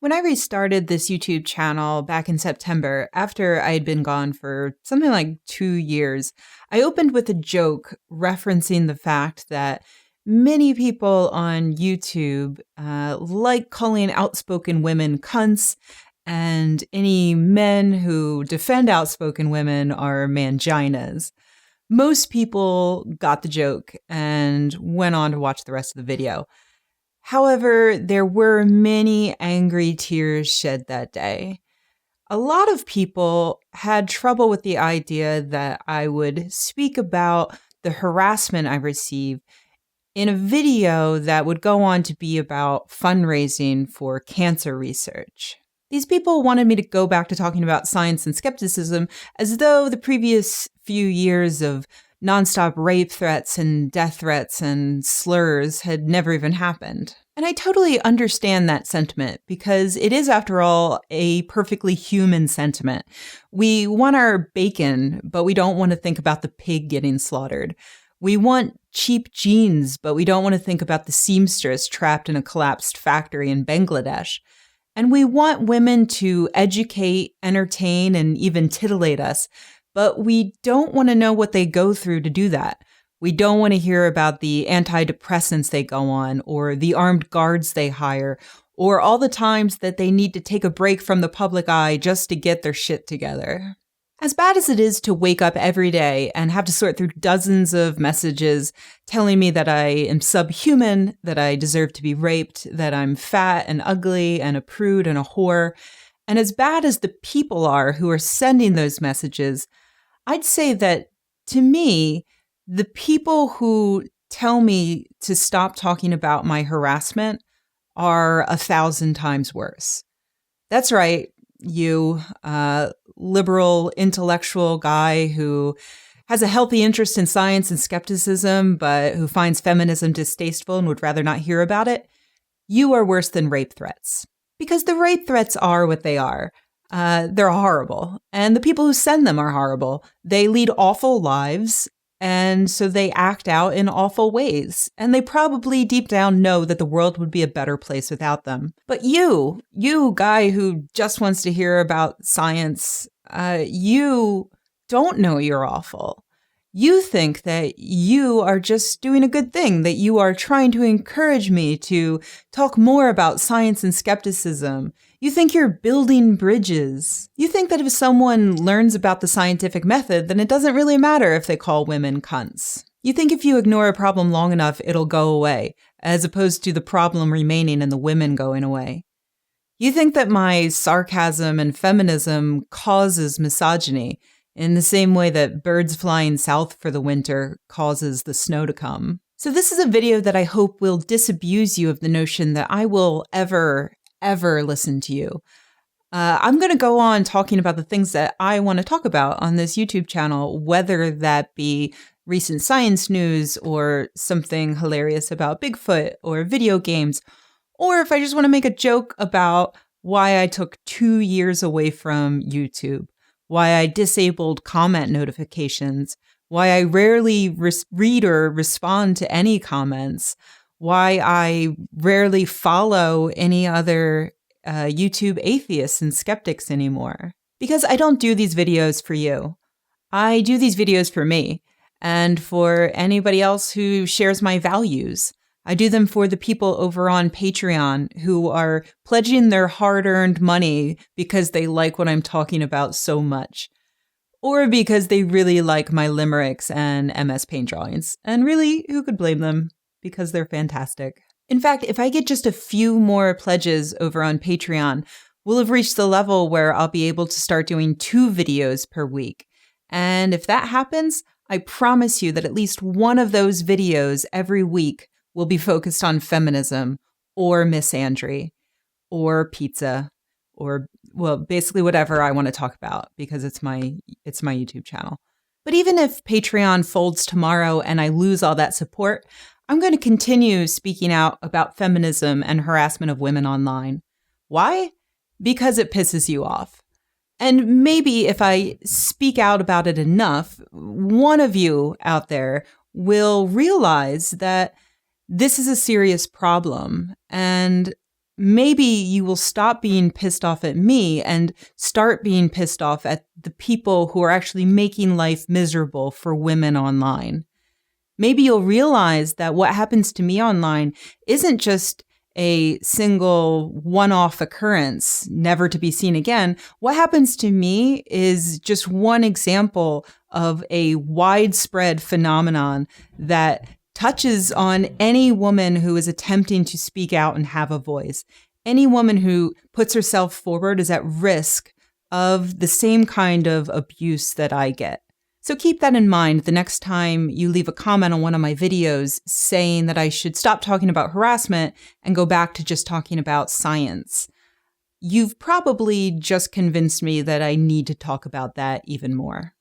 When I restarted this YouTube channel back in September, after I had been gone for something like 2 years, I opened with a joke referencing the fact that many people on YouTube like calling outspoken women cunts, and any men who defend outspoken women are manginas. Most people got the joke and went on to watch the rest of the video. However, there were many angry tears shed that day. A lot of people had trouble with the idea that I would speak about the harassment I received in a video that would go on to be about fundraising for cancer research. These people wanted me to go back to talking about science and skepticism as though the previous few years of nonstop rape threats and death threats and slurs had never even happened. And I totally understand that sentiment because it is, after all, a perfectly human sentiment. We want our bacon, but we don't want to think about the pig getting slaughtered. We want cheap jeans, but we don't want to think about the seamstress trapped in a collapsed factory in Bangladesh. And we want women to educate, entertain, and even titillate us, but we don't want to know what they go through to do that. We don't want to hear about the antidepressants they go on, or the armed guards they hire, or all the times that they need to take a break from the public eye just to get their shit together. As bad as it is to wake up every day and have to sort through dozens of messages telling me that I am subhuman, that I deserve to be raped, that I'm fat and ugly and a prude and a whore, and as bad as the people are who are sending those messages, I'd say that, to me, the people who tell me to stop talking about my harassment are 1,000 times worse. That's right, you liberal intellectual guy who has a healthy interest in science and skepticism, but who finds feminism distasteful and would rather not hear about it. You are worse than rape threats. Because the rape threats are what they are. They're horrible. And the people who send them are horrible. They lead awful lives. And so they act out in awful ways. And they probably deep down know that the world would be a better place without them. But you guy who just wants to hear about science, you don't know you're awful. You think that you are just doing a good thing, that you are trying to encourage me to talk more about science and skepticism. You think you're building bridges. You think that if someone learns about the scientific method, then it doesn't really matter if they call women cunts. You think if you ignore a problem long enough, it'll go away, as opposed to the problem remaining and the women going away. You think that my sarcasm and feminism causes misogyny, in the same way that birds flying south for the winter causes the snow to come. So this is a video that I hope will disabuse you of the notion that I will ever listen to you. I'm going to go on talking about the things that I want to talk about on this YouTube channel, whether that be recent science news or something hilarious about Bigfoot or video games, or if I just want to make a joke about why I took 2 years away from YouTube, why I disabled comment notifications, why I rarely read or respond to any comments, why I rarely follow any other YouTube atheists and skeptics anymore. Because I don't do these videos for you. I do these videos for me and for anybody else who shares my values. I do them for the people over on Patreon who are pledging their hard-earned money because they like what I'm talking about so much. Or because they really like my limericks and MS Paint drawings. And really, who could blame them? Because they're fantastic. In fact, if I get just a few more pledges over on Patreon, we'll have reached the level where I'll be able to start doing 2 videos per week. And if that happens, I promise you that at least one of those videos every week will be focused on feminism or misandry or pizza or, well, basically whatever I want to talk about because it's my YouTube channel. But even if Patreon folds tomorrow and I lose all that support, I'm going to continue speaking out about feminism and harassment of women online. Why? Because it pisses you off. And maybe if I speak out about it enough, one of you out there will realize that this is a serious problem. And maybe you will stop being pissed off at me and start being pissed off at the people who are actually making life miserable for women online. Maybe you'll realize that what happens to me online isn't just a single one-off occurrence, never to be seen again. What happens to me is just one example of a widespread phenomenon that touches on any woman who is attempting to speak out and have a voice. Any woman who puts herself forward is at risk of the same kind of abuse that I get. So keep that in mind the next time you leave a comment on one of my videos saying that I should stop talking about harassment and go back to just talking about science. You've probably just convinced me that I need to talk about that even more.